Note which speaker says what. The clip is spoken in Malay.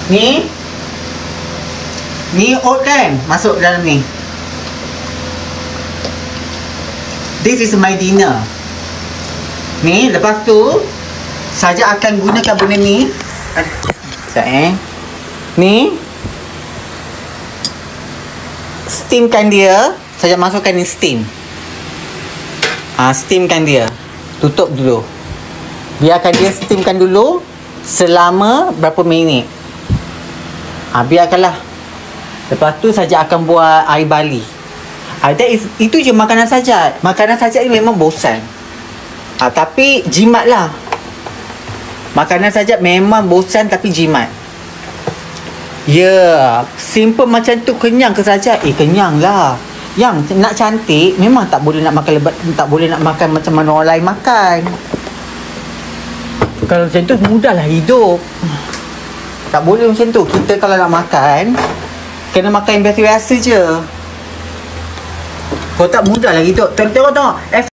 Speaker 1: Ni oat kan, masuk dalam ni. This is my dinner. Ni, lepas tu Saja akan gunakan benda ni. Sekejap ni steamkan dia. Saja masukkan ni steam. Steamkan dia. Tutup dulu. Biarkan dia steamkan dulu selama berapa minit. Biarkanlah. Lepas tu Saja akan buat air bali. Itu je makanan Saja. Makanan Saja ni memang bosan. Tapi jimat lah. Makanan Saja memang bosan tapi jimat. Ya, simple macam tu kenyang ke Saja? Kenyang lah. Yang nak cantik memang tak boleh nak makan lebat, tak boleh nak makan macam mana orang lain makan. Kalau macam tu mudahlah hidup. Tak boleh macam tu. Kita kalau nak makan kena makan yang biasa-biasa je. Kalau tak mudahlah hidup. Tengok